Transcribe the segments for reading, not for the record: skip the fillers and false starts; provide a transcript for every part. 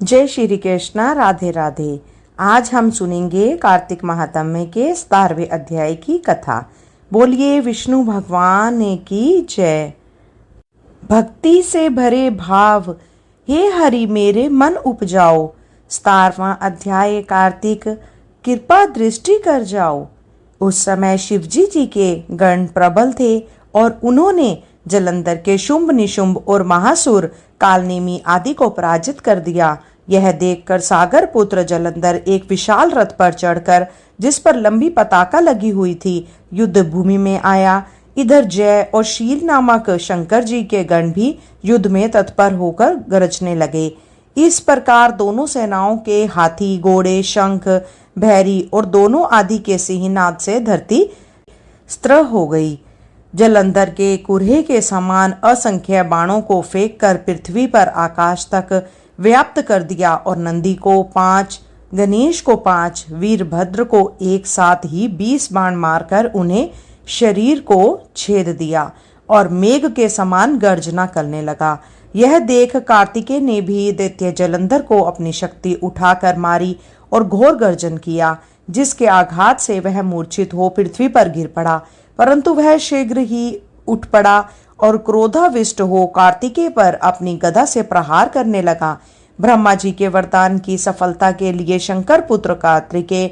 जय श्री कृष्णा। राधे राधे। आज हम सुनेंगे कार्तिक महात्म्य के 17वें अध्याय की कथा। बोलिए विष्णु भगवान की जय। भक्ति से भरे भाव हे हरि मेरे मन उपजाओ। 17वां अध्याय। कार्तिक कृपा दृष्टि कर जाओ। उस समय शिवजी जी के गण प्रबल थे और उन्होंने जलंधर के शुंभ निशुंभ और महासुर कालनेमी आदि को पराजित कर दिया। यह देखकर सागर पुत्र जलंधर एक विशाल रथ पर चढ़कर, जिस पर लंबी पताका लगी हुई थी, युद्ध भूमि में आया। इधर जय और शील नामक शंकर जी के गण भी युद्ध में तत्पर होकर गरजने लगे। इस प्रकार दोनों सेनाओं के हाथी, घोड़े, शंख, भैरी और दोनों आदि के सिंहनाद से धरती स्त्र हो गई। जलंधर के कुरहे के समान असंख्य बाणों को फेंक कर पृथ्वी पर आकाश तक व्याप्त कर दिया और नंदी को 5, गणेश को 5, वीरभद्र को एक साथ ही 20 बाण मारकर उन्हें शरीर को छेद दिया और मेघ के समान गर्जना करने लगा। यह देख कार्तिकेय ने भी दैत्य जलंधर को अपनी शक्ति उठाकर मारी और घोर गर्जन किया, जिसके आघात से वह मूर्छित हो पृथ्वी पर गिर पड़ा। परंतु वह शीघ्र ही उठ पड़ा और क्रोधाविष्ट हो कार्तिकेय पर अपनी गदा से प्रहार करने लगा। ब्रह्मा जी के वरदान की सफलता के लिए शंकर पुत्र कार्तिकेय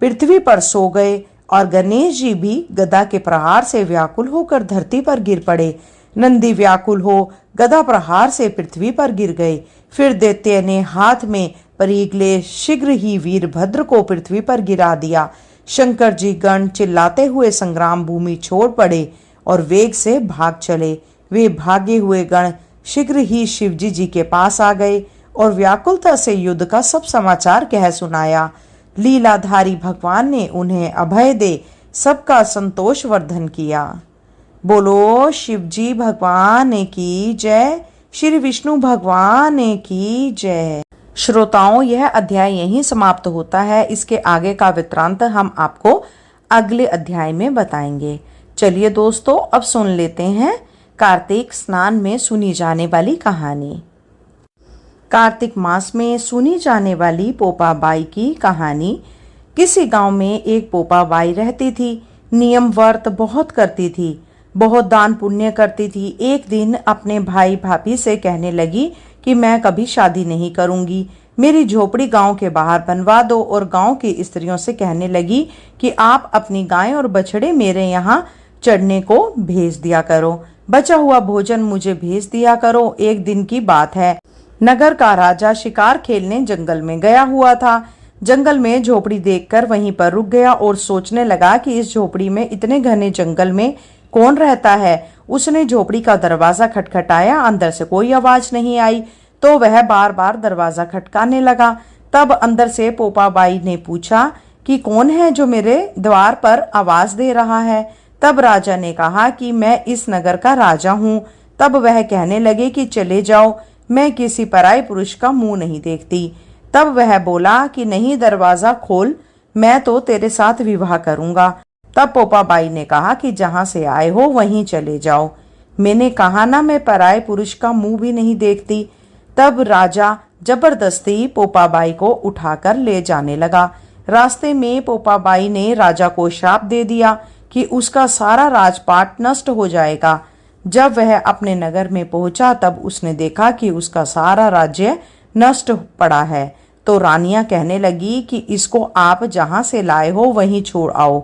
पृथ्वी पर सो गए और गणेश जी भी गदा के प्रहार से व्याकुल होकर धरती पर गिर पड़े। नंदी व्याकुल हो गदा प्रहार से पृथ्वी पर गिर गए। फिर दैत्य ने हाथ में परीघ ले शीघ्र ही वीरभद्र को पृथ्वी पर गिरा दिया। शंकर जी गण चिल्लाते हुए संग्राम भूमि छोड़ पड़े और वेग से भाग चले। वे भागे हुए गण शीघ्र ही शिवजी जी के पास आ गए और व्याकुलता से युद्ध का सब समाचार कह सुनाया। लीलाधारी भगवान ने उन्हें अभय दे सबका संतोष वर्धन किया। बोलो शिवजी भगवान की जय। श्री विष्णु भगवान की जय। श्रोताओं, यह अध्याय यहीं समाप्त होता है। इसके आगे का वृत्तांत हम आपको अगले अध्याय में बताएंगे। चलिए दोस्तों, अब सुन लेते हैं कार्तिक स्नान में सुनी जाने वाली कहानी। कार्तिक मास में सुनी जाने वाली पोपा बाई की कहानी। किसी गांव में एक पोपा बाई रहती थी। नियम व्रत बहुत करती थी, बहुत दान पुण्य करती थी। एक दिन अपने भाई भाभी से कहने लगी कि मैं कभी शादी नहीं करूंगी, मेरी झोपड़ी गांव के बाहर बनवा दो। और गांव की स्त्रियों से कहने लगी कि आप अपनी गाय और बछड़े मेरे यहाँ चढ़ने को भेज दिया करो, बचा हुआ भोजन मुझे भेज दिया करो। एक दिन की बात है, नगर का राजा शिकार खेलने जंगल में गया हुआ था। जंगल में झोपड़ी देखकर वहीं पर रुक गया और सोचने लगा कि इस झोपड़ी में, इतने घने जंगल में कौन रहता है। उसने झोपड़ी का दरवाजा खटखटाया, अंदर से कोई आवाज नहीं आई तो वह बार बार दरवाजा खटकाने लगा। तब अंदर से पोपा बाई ने पूछा कि कौन है जो मेरे द्वार पर आवाज दे रहा है। तब राजा ने कहा कि मैं इस नगर का राजा हूँ। तब वह कहने लगे कि चले जाओ, मैं किसी पराये पुरुष का मुंह नहीं देखती। तब वह बोला कि नहीं, दरवाजा खोल, मैं तो तेरे साथ विवाह करूंगा। तब पोपा बाई ने कहा कि जहां से आए हो वहीं चले जाओ। मैंने कहा ना, मैं पराये पुरुष का मुंह भी नहीं देखती। तब राजा जबरदस्ती पोपा बाई को उठाकर ले जाने लगा। रास्ते में पोपा बाई ने राजा को श्राप दे दिया कि उसका सारा राजपाट नष्ट हो जाएगा। जब वह अपने नगर में पहुंचा तब उसने देखा कि उसका सारा राज्य नष्ट पड़ा है। तो रानियां कहने लगी कि इसको आप जहां से लाए हो वहीं छोड़ आओ।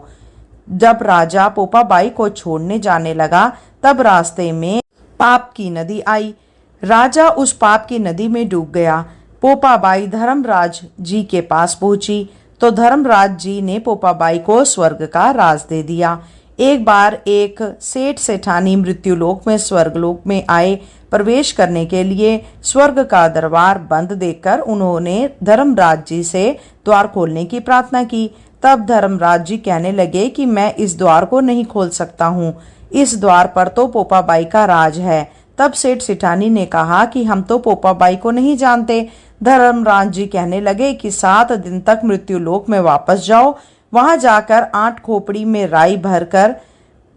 जब राजा पोपा बाई को छोड़ने जाने लगा तब रास्ते में पाप की नदी आई। राजा उस पाप की नदी में डूब गया। पोपा बाई धर्मराज जी के पास पहुंची तो धर्मराज जी ने पोपा बाई को स्वर्ग का राज दे दिया। एक बार एक सेठ सेठानी मृत्युलोक में स्वर्गलोक में आए। प्रवेश करने के लिए स्वर्ग का दरबार बंद देखकर उन्होंने धर्मराज जी से द्वार खोलने की प्रार्थना की। तब धर्मराज जी कहने लगे कि मैं इस द्वार को नहीं खोल सकता हूँ, इस द्वार पर तो पोपा बाई का राज है। तब सेठ सेठानी ने कहा कि हम तो पोपा बाई को नहीं जानते। धर्मराज जी कहने लगे कि 7 दिन तक मृत्युलोक में वापस जाओ, वहां जाकर 8 खोपड़ी में राई भरकर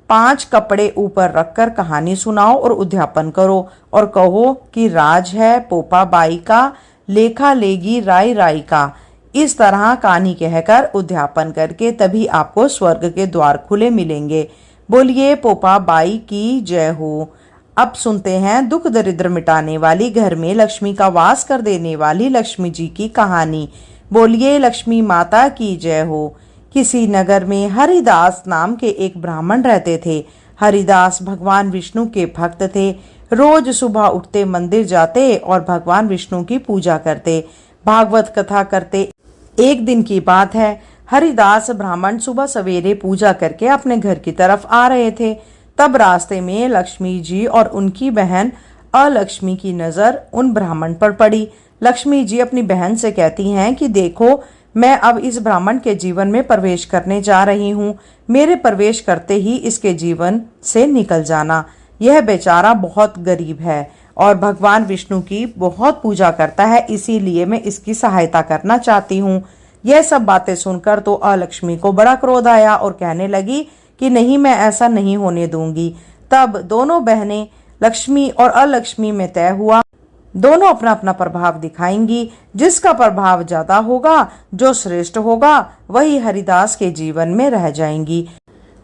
5 कपड़े ऊपर रखकर कहानी सुनाओ और उद्यापन करो और कहो कि राज है पोपा बाई का, लेखा लेगी राई राई का। इस तरह कहानी कहकर उद्यापन करके तभी आपको स्वर्ग के द्वार खुले मिलेंगे। बोलिए पोपा बाई की जय हो। अब सुनते हैं दुख दरिद्र मिटाने वाली, घर में लक्ष्मी का वास कर देने वाली लक्ष्मी जी की कहानी। बोलिए लक्ष्मी माता की जय हो। किसी नगर में हरिदास नाम के एक ब्राह्मण रहते थे। हरिदास भगवान विष्णु के भक्त थे। रोज सुबह उठते मंदिर जाते और भगवान विष्णु की पूजा करते, भागवत कथा करते। एक दिन की बात है, हरिदास ब्राह्मण सुबह सवेरे पूजा करके अपने घर की तरफ आ रहे थे। तब रास्ते में लक्ष्मी जी और उनकी बहन अलक्ष्मी की नजर उन ब्राह्मण पर पड़ी। लक्ष्मी जी अपनी बहन से कहती हैं कि देखो, मैं अब इस ब्राह्मण के जीवन में प्रवेश करने जा रही हूँ। मेरे प्रवेश करते ही इसके जीवन से निकल जाना। यह बेचारा बहुत गरीब है और भगवान विष्णु की बहुत पूजा करता है, इसीलिए मैं इसकी सहायता करना चाहती हूँ। यह सब बातें सुनकर तो अलक्ष्मी को बड़ा क्रोध आया और कहने लगी कि नहीं, मैं ऐसा नहीं होने दूंगी। तब दोनों बहनें लक्ष्मी और अलक्ष्मी में तय हुआ, दोनों अपना अपना प्रभाव दिखाएंगी। जिसका प्रभाव ज्यादा होगा, जो श्रेष्ठ होगा, वही हरिदास के जीवन में रह जाएंगी।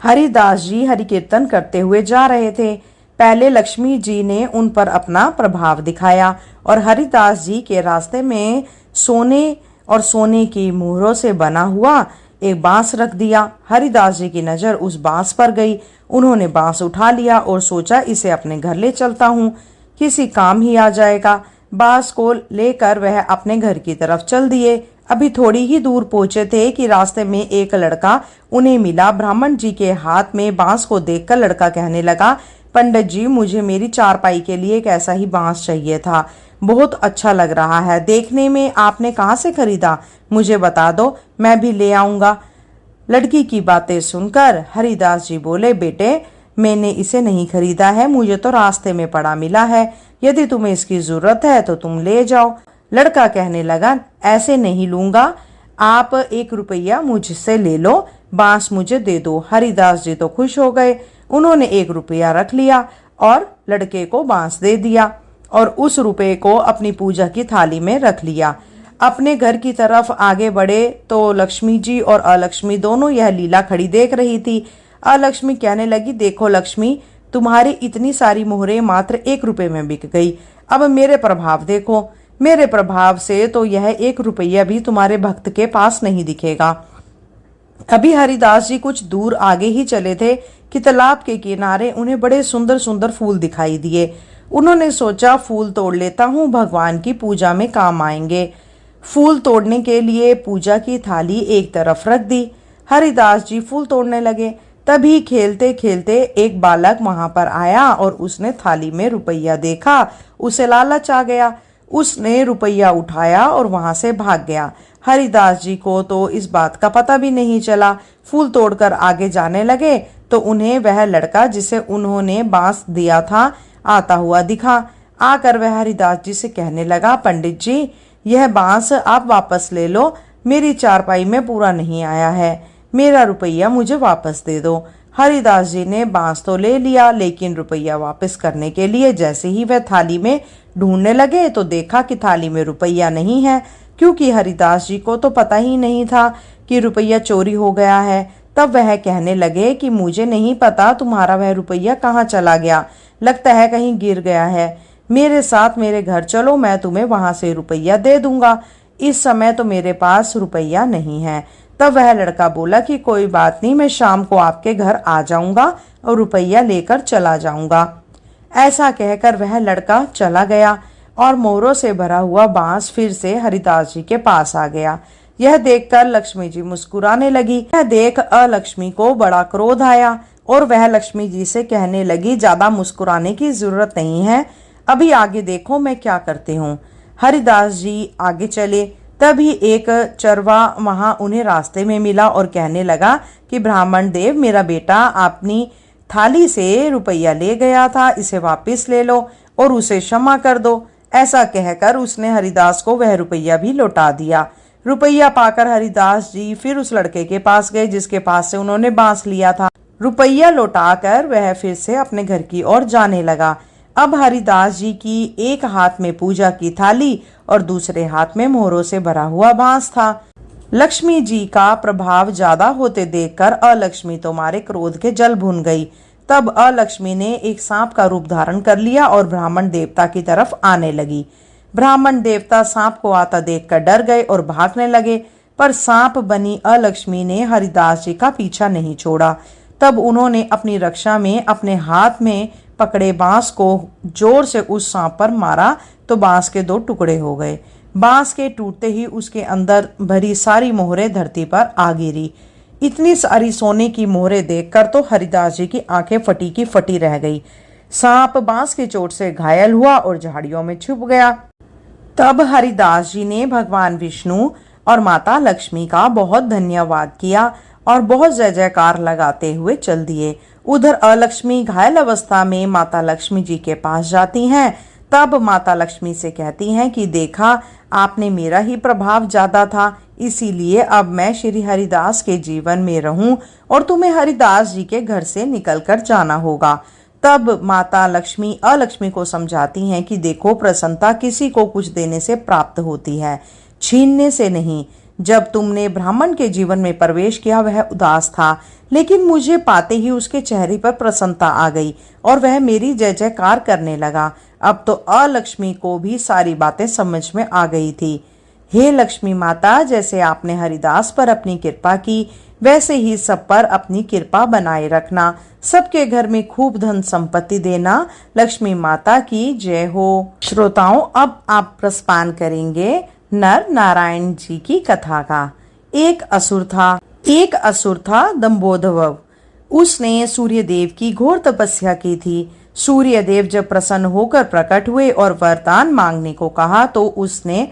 हरिदास जी हरि कीर्तन करते हुए जा रहे थे। पहले लक्ष्मी जी ने उन पर अपना प्रभाव दिखाया और हरिदास जी के रास्ते में सोने की मोहरों से बना हुआ एक बांस रख दिया। हरिदास जी की नजर उस बांस पर गई। उन्होंने बांस उठा लिया और सोचा इसे अपने घर ले चलता हूँ, किसी काम ही आ जाएगा। बांस को लेकर वह अपने घर की तरफ चल दिए। अभी थोड़ी ही दूर पहुंचे थे कि रास्ते में एक लड़का उन्हें मिला। ब्राह्मण जी के हाथ में बांस को देखकर लड़का कहने लगा, पंडित जी, मुझे मेरी चारपाई के लिए एक ऐसा ही बांस चाहिए था। बहुत अच्छा लग रहा है देखने में, आपने कहाँ से खरीदा? मुझे बता दो, मैं भी ले आऊंगा। लड़की की बातें सुनकर हरिदास जी बोले, बेटे, मैंने इसे नहीं खरीदा है, मुझे तो रास्ते में पड़ा मिला है। यदि तुम्हें इसकी जरूरत है तो तुम ले जाओ। लड़का कहने लगा, ऐसे नहीं लूंगा, आप 1 रुपया मुझसे ले लो, बांस मुझे दे दो। हरिदास जी तो खुश हो गए। उन्होंने 1 रुपया रख लिया और लड़के को बांस दे दिया और उस रुपये को अपनी पूजा की थाली में रख लिया। अपने घर की तरफ आगे बढ़े तो लक्ष्मी जी और अलक्ष्मी दोनों यह लीला खड़ी देख रही थी। अलक्ष्मी कहने लगी, देखो लक्ष्मी, तुम्हारी इतनी सारी मोहरें मात्र 1 रुपये में बिक गई। अब मेरे प्रभाव देखो, मेरे प्रभाव से तो यह 1 रुपया भी तुम्हारे भक्त के पास नहीं दिखेगा। अभी हरिदास जी कुछ दूर आगे ही चले थे कि तालाब के किनारे उन्हें बड़े सुंदर सुंदर फूल दिखाई दिए। उन्होंने सोचा, फूल तोड़ लेता हूँ, भगवान की पूजा में काम आएंगे। फूल तोड़ने के लिए पूजा की थाली एक तरफ रख दी। हरिदास जी फूल तोड़ने लगे। तभी खेलते खेलते एक बालक वहां पर आया और उसने थाली में रुपया देखा। उसे लालच आ गया। उसने रुपया उठाया और वहां से भाग गया। हरिदास जी को तो इस बात का पता भी नहीं चला। फूल तोड़कर आगे जाने लगे तो उन्हें वह लड़का जिसे उन्होंने बांस दिया था आता हुआ दिखा। आकर वह हरिदास जी से कहने लगा, पंडित जी, यह बांस आप वापस ले लो, मेरी चारपाई में पूरा नहीं आया है, मेरा रुपया मुझे वापस दे दो। हरिदास जी ने बांस तो ले लिया, लेकिन रुपया वापस करने के लिए जैसे ही वह थाली में ढूंढने लगे तो देखा कि थाली में रुपया नहीं है, क्योंकि हरिदास जी को तो पता ही नहीं था कि रुपया चोरी हो गया है। तब वह कहने लगे कि मुझे नहीं पता तुम्हारा वह रुपया कहाँ चला गया, लगता है कहीं गिर गया है। मेरे साथ मेरे घर चलो, मैं तुम्हें वहां से रुपया दे दूंगा। इस समय तो मेरे पास रुपया नहीं है। तब वह लड़का बोला कि कोई बात नहीं, मैं शाम को आपके घर आ जाऊंगा और रुपया लेकर चला जाऊंगा। ऐसा कहकर वह लड़का चला गया और मोहरों से भरा हुआ बांस फिर से हरिदास जी के पास आ गया। यह देखकर लक्ष्मी जी मुस्कुराने लगी। यह देख अलक्ष्मी को बड़ा क्रोध आया और वह लक्ष्मी जी से कहने लगी, ज्यादा मुस्कुराने की जरूरत नहीं है, अभी आगे देखो मैं क्या करती हूँ। हरिदास जी आगे चले। तभी एक चरवा वहां उन्हें रास्ते में मिला और कहने लगा कि ब्राह्मण देव, मेरा बेटा अपनी थाली से रुपया ले गया था, इसे वापस ले लो और उसे क्षमा कर दो। ऐसा कहकर उसने हरिदास को वह रुपया भी लौटा दिया। रुपया पाकर हरिदास जी फिर उस लड़के के पास गए जिसके पास से उन्होंने बांस लिया था। रुपया लौटाकर वह फिर से अपने घर की ओर जाने लगा। अब हरिदास जी की एक हाथ में पूजा की थाली और दूसरे हाथ में मोहरों से भरा हुआ बांस था। लक्ष्मी जी का प्रभाव ज्यादा होते देखकर अलक्ष्मी तो मारे क्रोध के जल भुन गई। तब अलक्ष्मी ने एक सांप का रूप धारण कर लिया और ब्राह्मण देवता की तरफ आने लगी। ब्राह्मण देवता सांप को आता देखकर डर गए और भागने लगे, पर सांप बनी अलक्ष्मी ने हरिदास जी का पीछा नहीं छोड़ा। तब उन्होंने अपनी रक्षा में अपने हाथ में पकड़े बांस को जोर से उस सांप पर मारा तो बांस के 2 टुकड़े हो गए। बांस के टूटते ही उसके अंदर भरी सारी मोहरें धरती पर आ गिरी। इतनी सारी सोने की मोहरें देखकर तो हरिदास जी की आंखें फटी की फटी रह गई। सांप बांस की चोट से घायल हुआ और झाड़ियों में छुप गया। तब हरिदास जी ने भगवान विष्णु और माता लक्ष्मी का बहुत धन्यवाद किया और बहुत जय जयकार लगाते हुए चल दिए। उधर अलक्ष्मी घायल अवस्था में माता लक्ष्मी जी के पास जाती हैं। तब माता लक्ष्मी से कहती हैं कि देखा, आपने मेरा ही प्रभाव ज्यादा था, इसीलिए अब मैं श्री हरिदास के जीवन में रहूं और तुम्हें हरिदास जी के घर से निकलकर जाना होगा। तब माता लक्ष्मी अलक्ष्मी को समझाती हैं कि देखो, प्रसन्नता किसी को कुछ देने से प्राप्त होती है, छीनने से नहीं। जब तुमने ब्राह्मण के जीवन में प्रवेश किया वह उदास था, लेकिन मुझे पाते ही उसके चेहरे पर प्रसन्नता आ गई और वह मेरी जय जयकार करने लगा। अब तो अलक्ष्मी को भी सारी बातें समझ में आ गई थी। हे लक्ष्मी माता, जैसे आपने हरिदास पर अपनी कृपा की, वैसे ही सब पर अपनी कृपा बनाए रखना। सबके घर में खूब धन संपत्ति देना। लक्ष्मी माता की जय हो। श्रोताओं, अब आप प्रस्पान करेंगे नर नारायण जी की कथा का। एक असुर था दंभोदर। उसने सूर्यदेव की घोर तपस्या की थी। सूर्यदेव जब प्रसन्न होकर प्रकट हुए और वरदान मांगने को कहा तो उसने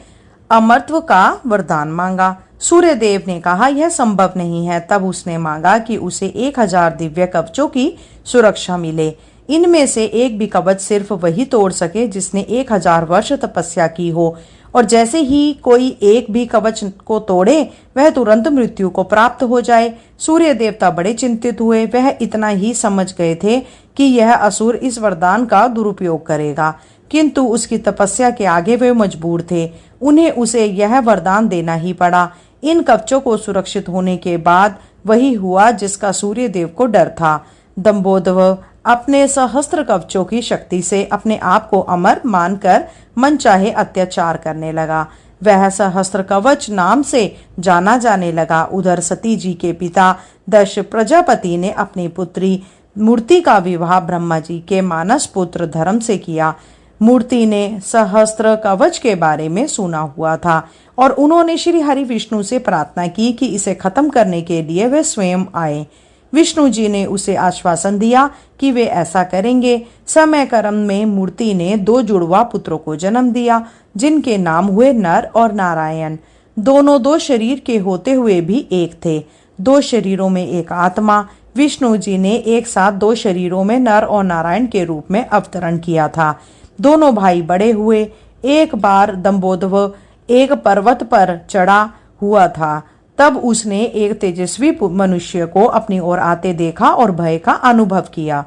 अमरत्व का वरदान मांगा। सूर्यदेव ने कहा यह संभव नहीं है। तब उसने मांगा कि उसे 1000 दिव्य कवचों की सुरक्षा मिले। इनमें से एक भी कवच सिर्फ वही तोड़ सके जिसने 1000 वर्ष तपस्या की हो, और जैसे ही कोई एक भी कवच को तोड़े वह तुरंत मृत्यु को प्राप्त हो जाए। सूर्य देवता बड़े चिंतित हुए। वह इतना ही समझ गए थे कि यह असुर इस वरदान का दुरुपयोग करेगा, किंतु उसकी तपस्या के आगे वे मजबूर थे। उन्हें उसे यह वरदान देना ही पड़ा। इन कवचों को सुरक्षित होने के बाद वही हुआ जिसका सूर्य देव को डर था। दंभोदर अपने सहस्त्र कवचों की शक्ति से अपने आप को अमर मानकर मनचाहे अत्याचार करने लगा। वह सहस्त्र कवच नाम से जाना जाने लगा। उधर सती जी के पिता दक्ष प्रजापति ने अपनी पुत्री मूर्ति का विवाह ब्रह्मा जी के मानस पुत्र धर्म से किया। मूर्ति ने सहस्त्र कवच के बारे में सुना हुआ था और उन्होंने श्री हरि विष्णु से प्रार्थना की कि इसे खत्म करने के लिए वे स्वयं आए। विष्णु जी ने उसे आश्वासन दिया कि वे ऐसा करेंगे। समय क्रम में मूर्ति ने 2 जुड़वा पुत्रों को जन्म दिया, जिनके नाम हुए नर और नारायण। दोनों 2 शरीर के होते हुए भी एक थे। 2 शरीरों में एक आत्मा। विष्णु जी ने एक साथ 2 शरीरों में नर और नारायण के रूप में अवतरण किया था। दोनों भाई बड़े हुए। एक बार दंभोदर एक पर्वत पर चढ़ा हुआ था। तब उसने एक तेजस्वी मनुष्य को अपनी ओर आते देखा और भय का अनुभव किया।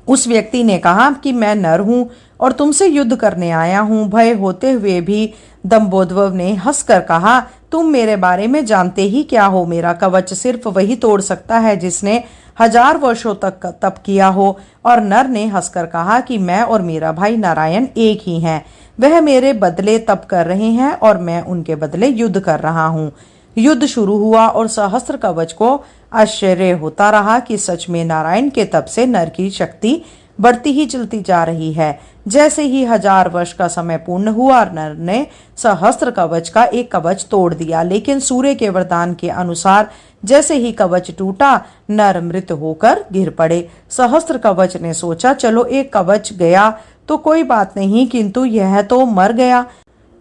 उस व्यक्ति ने कहा कि मैं नर हूं और तुमसे युद्ध करने आया हूं। भय होते हुए भी दंभोदर ने हंसकर कहा, तुम मेरे बारे में जानते ही क्या हो? मेरा कवच सिर्फ वही तोड़ सकता है जिसने 1000 वर्षों तक तप किया हो। और नर ने हंसकर कहा कि मैं और मेरा भाई नारायण एक ही हैं। वह मेरे बदले तप कर रहे हैं और मैं उनके बदले युद्ध कर रहा हूँ। युद्ध शुरू हुआ और सहस्त्र कवच को आश्चर्य होता रहा कि सच में नारायण के तप से नर की शक्ति बढ़ती ही चलती जा रही है। जैसे ही 1000 वर्ष का समय पूर्ण हुआ, नर ने सहस्त्र कवच का एक कवच तोड़ दिया, लेकिन सूर्य के वरदान के अनुसार जैसे ही कवच टूटा, नर मृत होकर गिर पड़े। सहस्त्र कवच ने सोचा, चलो एक कवच गया तो कोई बात नहीं, किंतु यह तो मर गया।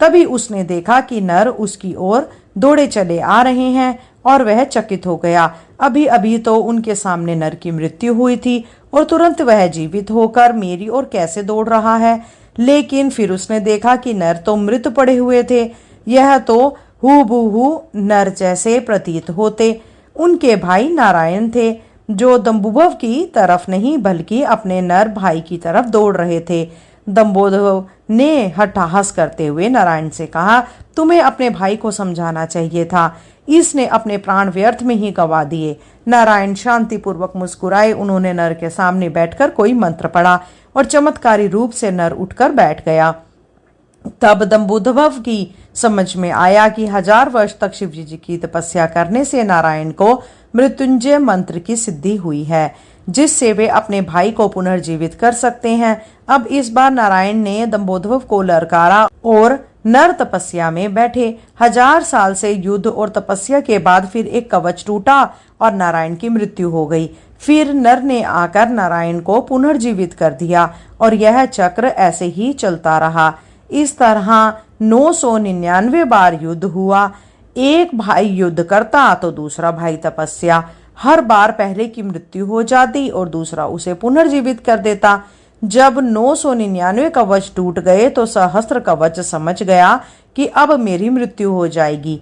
तभी उसने देखा कि नर उसकी ओर दौड़े चले आ रहे हैं और वह चकित हो गया। अभी अभी तो उनके सामने नर की मृत्यु हुई थी और तुरंत वह जीवित होकर मेरी ओर कैसे दौड़ रहा है। लेकिन फिर उसने देखा कि नर तो मृत पड़े हुए थे। यह तो हूबहू नर जैसे प्रतीत होते। उनके भाई नारायण थे, जो दंभोदर की तरफ नहीं बल्कि अपने नर भाई की तरफ दौड़ रहे थे। दम्बोदर ने हट्टाहस करते हुए नारायण से कहा, तुम्हें अपने भाई को समझाना चाहिए था, इसने अपने प्राण व्यर्थ में ही गंवा दिए। नारायण शांतिपूर्वक मुस्कुराए। उन्होंने नर के सामने बैठकर कोई मंत्र पढ़ा और चमत्कारी रूप से नर उठकर बैठ गया। तब दम्बोदर की समझ में आया कि 1000 वर्ष तक शिव जी की तपस्या करने से नारायण को मृत्युंजय मंत्र की सिद्धि हुई है, जिससे वे अपने भाई को पुनर्जीवित कर सकते हैं। अब इस बार नारायण ने दम्बोदर को ललकारा और नर तपस्या में बैठे। 1000 साल से युद्ध और तपस्या के बाद फिर एक कवच टूटा और नारायण की मृत्यु हो गई। फिर नर ने आकर नारायण को पुनर्जीवित कर दिया और यह चक्र ऐसे ही चलता रहा। इस तरह 999 बार युद्ध हुआ। एक भाई युद्ध करता तो दूसरा भाई तपस्या। हर बार पहले की मृत्यु हो जाती और दूसरा उसे पुनर्जीवित कर देता। जब 999 कवच टूट गए तो सहस्त्र कवच समझ गया कि अब मेरी मृत्यु हो जाएगी।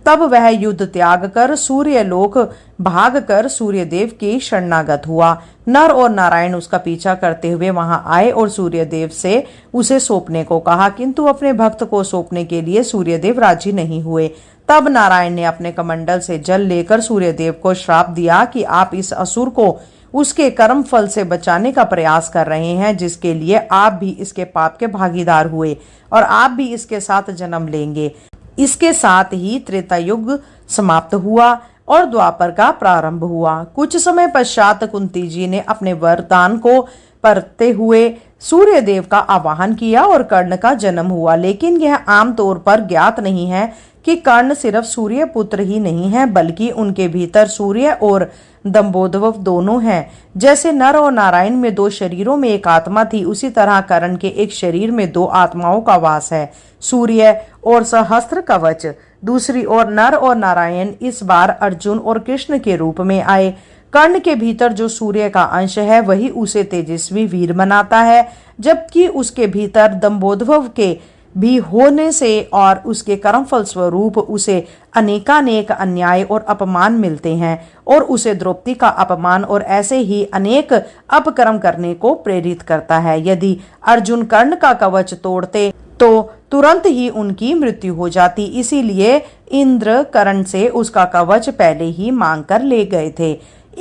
तब वह युद्ध त्याग कर सूर्यलोक भाग कर सूर्यदेव की शरणागत हुआ। नर और नारायण उसका पीछा करते हुए वहां आए और सूर्यदेव से उसे सौंपने को कहा, किंतु अपने भक्त को सौंपने के लिए सूर्यदेव राजी नहीं हुए। तब नारायण ने अपने कमंडल से जल लेकर सूर्यदेव को श्राप दिया कि आप इस असुर को उसके कर्म फल से बचाने का प्रयास कर रहे हैं, जिसके लिए आप भी इसके पाप के भागीदार हुए और आप भी इसके साथ जन्म लेंगे। इसके साथ ही त्रेता युग समाप्त हुआ और द्वापर का प्रारंभ हुआ। कुछ समय पश्चात कुंती जी ने अपने वरदान को परतते हुए सूर्यदेव का आवाहन किया और कर्ण का जन्म हुआ। लेकिन यह आमतौर पर ज्ञात नहीं है कि कर्ण सिर्फ सूर्य पुत्र ही नहीं है, बल्कि उनके भीतर सूर्य और दम्बोदर दोनों हैं। जैसे नर और नारायण में 2 शरीरों में एक आत्मा थी, उसी तरह कर्ण के एक शरीर में 2 आत्माओं का वास है, सूर्य और सहस्त्र कवच। दूसरी ओर नर और नारायण इस बार अर्जुन और कृष्ण के रूप में आए। कर्ण के भीतर जो सूर्य का अंश है वही उसे तेजस्वी वीर बनाता है, जबकि उसके भीतर दम्बोदर के भी होने से और उसके कर्मफल स्वरूप उसे अनेकानेक अन्याय और अपमान मिलते हैं और उसे द्रौपदी का अपमान और ऐसे ही अनेक अपकर्म करने को प्रेरित करता है। यदि अर्जुन कर्ण का कवच तोड़ते तो तुरंत ही उनकी मृत्यु हो जाती, इसीलिए इंद्र कर्ण से उसका कवच पहले ही मांग कर ले गए थे।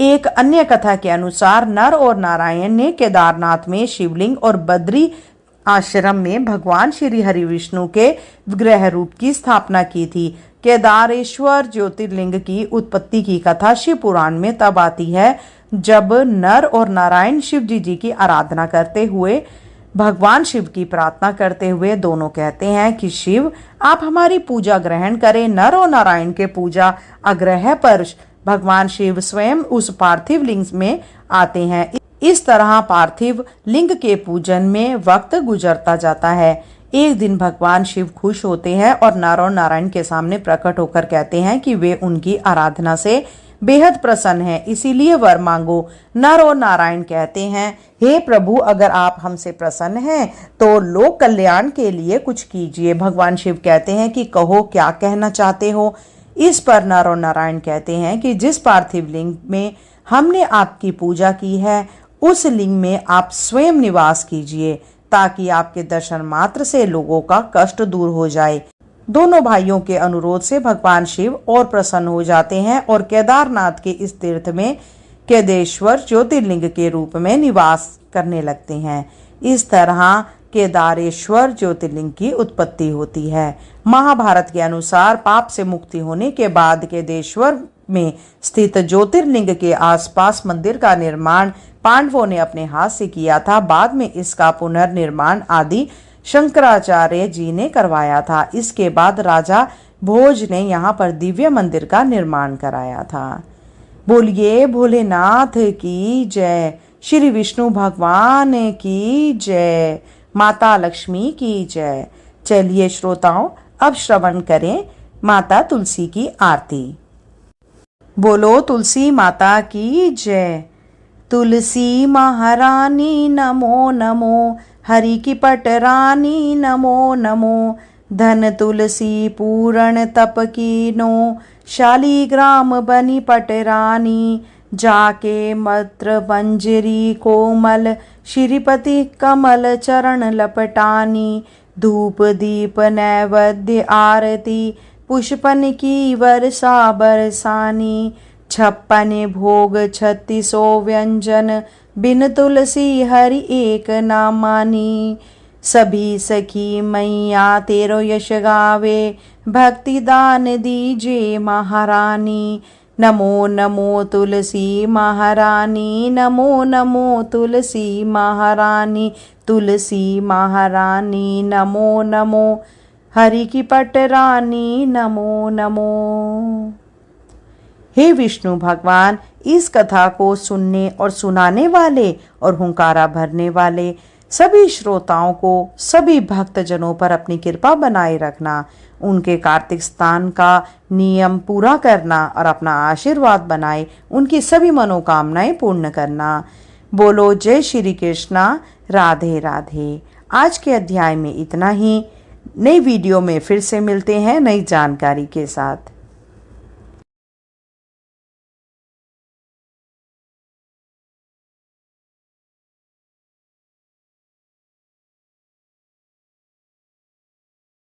एक अन्य कथा के अनुसार नर और नारायण ने केदारनाथ में शिवलिंग और बद्री आश्रम में भगवान श्री हरि विष्णु के विग्रह रूप की स्थापना की थी। केदारेश्वर ज्योतिर्लिंग की उत्पत्ति की कथा शिव पुराण में तब आती है जब नर और नारायण शिव जी की आराधना करते हुए भगवान शिव की प्रार्थना करते हुए दोनों कहते हैं कि शिव, आप हमारी पूजा ग्रहण करें। नर और नारायण के पूजा आग्रह पर भगवान शिव स्वयं उस पार्थिव लिंग में आते हैं। इस तरह पार्थिव लिंग के पूजन में वक्त गुजरता जाता है। एक दिन भगवान शिव खुश होते हैं और नर और नारायण के सामने प्रकट होकर कहते हैं कि वे उनकी आराधना से बेहद प्रसन्न हैं, इसीलिए वर मांगो। नर और नारायण कहते हैं, हे प्रभु, अगर आप हमसे प्रसन्न हैं तो लोक कल्याण के लिए कुछ कीजिए। भगवान शिव कहते हैं कि कहो, क्या कहना चाहते हो। इस पर नर और नारायण कहते हैं कि जिस पार्थिव लिंग में हमने आपकी पूजा की है उस लिंग में आप स्वयं निवास कीजिए, ताकि आपके दर्शन मात्र से लोगों का कष्ट दूर हो जाए। दोनों भाइयों के अनुरोध से भगवान शिव और प्रसन्न हो जाते हैं और केदारनाथ के इस तीर्थ में केदेश्वर ज्योतिर्लिंग के रूप में निवास करने लगते हैं। इस तरह केदारेश्वर ज्योतिर्लिंग की उत्पत्ति होती है। महाभारत के अनुसार पाप से मुक्ति होने के बाद केदेश्वर में स्थित ज्योतिर्लिंग के आसपास मंदिर का निर्माण पांडवों ने अपने हाथ से किया था। बाद में इसका पुनर्निर्माण आदि शंकराचार्य जी ने करवाया था। इसके बाद राजा भोज ने यहाँ पर दिव्य मंदिर का निर्माण कराया था। बोलिए भोलेनाथ की जय, श्री विष्णु भगवान की जय, माता लक्ष्मी की जय। चलिए श्रोताओं, अब श्रवण करें माता तुलसी की आरती। बोलो तुलसी माता की जय। तुलसी महारानी नमो नमो, हरि की पटरानी नमो नमो। धन तुलसी पूरण तप कीनो, शालीग्राम बनी पटरानी। जाके मत्र मंजरी कोमल, श्रीपति कमल चरण लपटानी। धूप दीप नैवेद्य आरती, पुष्पन की वर्षा बरसानी। 56 भोग 36 व्यंजन, बिन तुलसी हरि एक ना मानी। सभी सखी मैया तेरो यश गावे, भक्ति दान दीजे महारानी। नमो नमो तुलसी महारानी, नमो नमो तुलसी महारानी। तुलसी महारानी नमो नमो, हरि की पटरानी नमो नमो। हे विष्णु भगवान, इस कथा को सुनने और सुनाने वाले और हुंकारा भरने वाले सभी श्रोताओं को, सभी भक्तजनों पर अपनी कृपा बनाए रखना। उनके कार्तिक स्नान का नियम पूरा करना और अपना आशीर्वाद बनाए उनकी सभी मनोकामनाएं पूर्ण करना। बोलो जय श्री कृष्णा, राधे राधे। आज के अध्याय में इतना ही। नई वीडियो में फिर से मिलते हैं नई जानकारी के साथ।